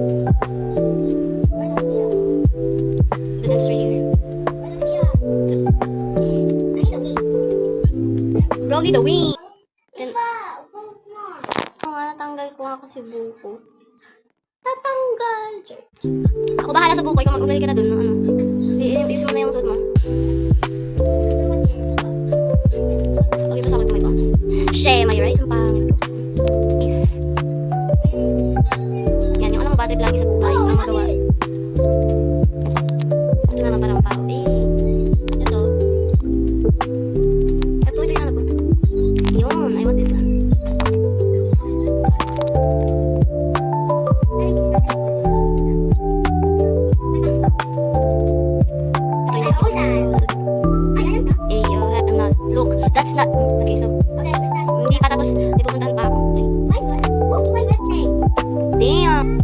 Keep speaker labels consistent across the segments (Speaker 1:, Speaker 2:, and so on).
Speaker 1: The dumpster here. Brogy the wing! Then, natanggal ko nga kasi buko. Tatanggal! Ako bahala sa buko, ikaw mag-ugali ka na dun. Ano? Iusin mo na yung suit mo. Pag iba sa akin, may bounce. Sheh, may rice ang pangit ko. Is. Yan, yung anong battery lagi sa buhay. Ang magawa. Ito naman parang pao. Ito. Ito yung hanap ko. Yun, I want this one. That's not, okay, so, hindi pa tapos, may pupuntahan pa ako. Damn!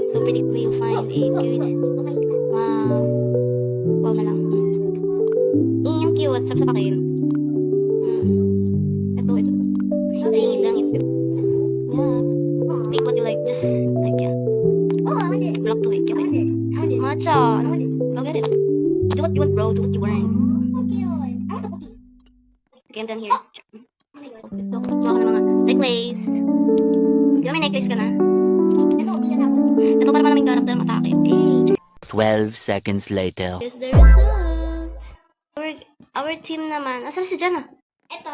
Speaker 1: So pretty, we'll find a good, wow. Wow na lang. Yung cute, sarap sa pakin. Ito. Tingin lang ito. Yeah. Pick what you like, just, like, yeah. Block to it, okay? Matcha, go get it. Do what you want, bro. Do what you want. Okay, I'm done here. Ito, kuha ko ng mga necklace. Di ba may necklace ka na? Ito para malaming character matake.
Speaker 2: 12 seconds later.
Speaker 1: Here's the result. Our team naman. Asan si Jana?
Speaker 3: Ito.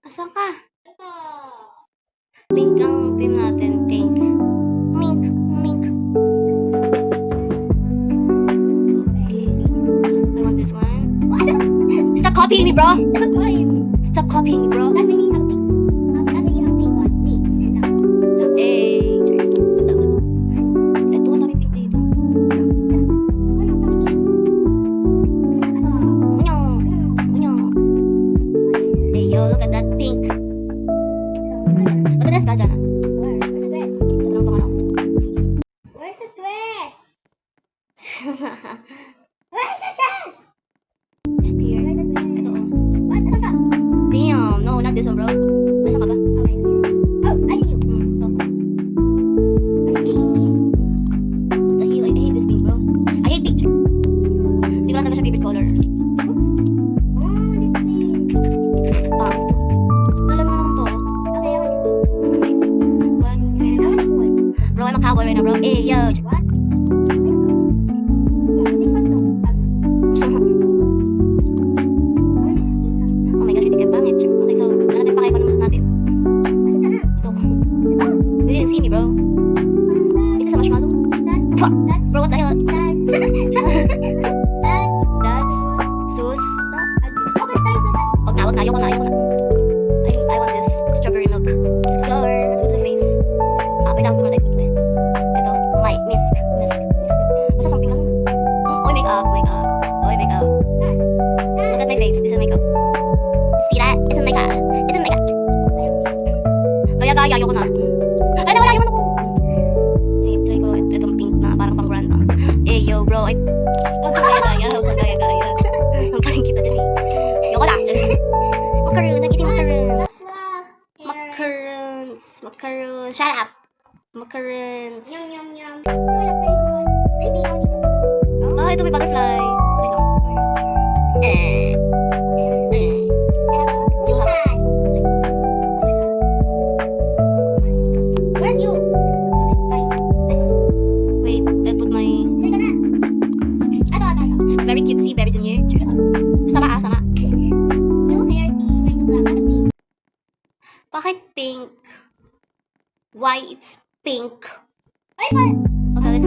Speaker 1: Asan ka?
Speaker 3: Ito.
Speaker 1: Pink ang team natin. Pink. Mink. I want this one. Stop copying me, bro. Stop copying me, bro. Hey. Ito, ang dami pink dito. Unyo. Hey, yo, look at that pink. Madalas ka dyan, ah. Tatanong pa ka na ako.
Speaker 3: Where's the dress? Where's the dress?
Speaker 1: Here.
Speaker 3: Where's the dress?
Speaker 1: Ito, oh.
Speaker 3: What? Asan ka?
Speaker 1: Damn. No, not this one, bro. Nasaan ka ba?
Speaker 3: Okay. Oh, I see you.
Speaker 1: Ito.
Speaker 3: I see.
Speaker 1: What the hell? I hate this pink, bro. I hate picture. Hindi ko lang talaga siya favorite color.
Speaker 3: Oh, this pink.
Speaker 1: Alam mo naman to.
Speaker 3: Okay, I want this one.
Speaker 1: Wait. What?
Speaker 3: I want this one.
Speaker 1: Bro, I'm a cowboy right now, bro. Hey, yo.
Speaker 3: What? This one's so ugly.
Speaker 1: Gusto mo?
Speaker 3: I want this pink.
Speaker 1: Oh my gosh, hindi ka pangit. Okay, so, wala natin pakay kung ano masot natin.
Speaker 3: Asan ka na?
Speaker 1: Ito.
Speaker 3: Ito.
Speaker 1: You didn't see me, bro. Is this a marshmallow? Fuck.
Speaker 3: That's
Speaker 1: Bro, what the hell?
Speaker 3: that's
Speaker 1: That's sus. Wag na, ayoko na. I want this strawberry milk. Let's go, let's go to the face. Wait lang, tumulay. Ito, my misk. Basta something lang. Oh, makeup. Look at my face, this is makeup. See that? It's a makeup. Gaya, ayoko na. Ay, nawala yung ano ko. Ay, try ko, itong pink na, parang pang brand lang. Eh, yo, bro, huwag kang gaya. Ang paling kita dyan eh. Ayoko na. Macaroon, I'm eating macaroons. Macaroons. Shut up. Macaroons.
Speaker 3: Yum yum yum. Wala pa yung one. Ay, bilang dito.
Speaker 1: Ah, ito may butterfly. Okay lang. Yung hap.
Speaker 3: Where's you? Okay, bye.
Speaker 1: Wait, I put my
Speaker 3: Saan ka na? Ito.
Speaker 1: very cutesy berries in here. Sama.
Speaker 3: Your hair is being like a black and pink.
Speaker 1: Bakit pink? Why it's pink?
Speaker 3: Ay, what?
Speaker 1: Okay, let's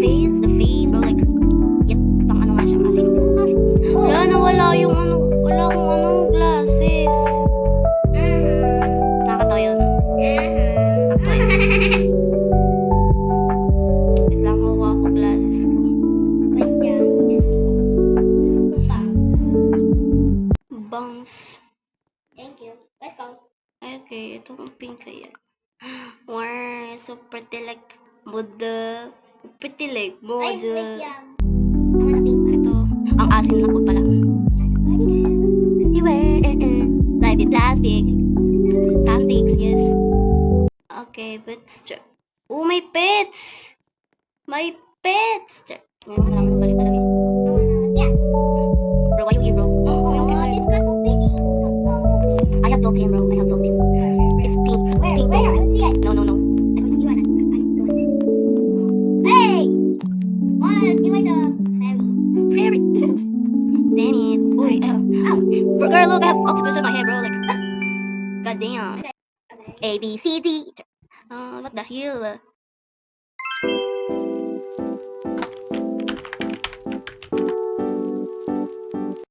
Speaker 1: face the face, bro. Like, yep, pang ano nga siya. Asin. Wala na, wala akong glasses. Nakakatawa yun. Wait lang, hawa ko glasses ko.
Speaker 3: Wait, yeah. This is the box.
Speaker 1: Bangs.
Speaker 3: Thank you. Let's go.
Speaker 1: Okay, itong pink kaya. Wow, so pretty like model. Pretty like
Speaker 3: Ay,
Speaker 1: model.
Speaker 3: wait, yeah. I want a pink one.
Speaker 1: Ito, ang asim na po pala. Life in plastic. Tantics, yes. my pets. Oh, my pets! My pets! Ngayon ko na lang balik talaga.
Speaker 3: Yeah.
Speaker 1: Bro, why you here, bro?
Speaker 3: Oh, this got so big.
Speaker 1: I have dolphin, bro. I have dolphin. It's pink.
Speaker 3: Where?
Speaker 1: Pink.
Speaker 3: Where? I don't see it.
Speaker 1: No, no, no.
Speaker 3: I don't see it. Hey! What? Give me the fairy.
Speaker 1: Fairy. Damn it. Uy, bro, girl, look, I have octopus in my hair, bro. Like, god damn.
Speaker 3: Okay.
Speaker 1: A, B, C, D. What the hell?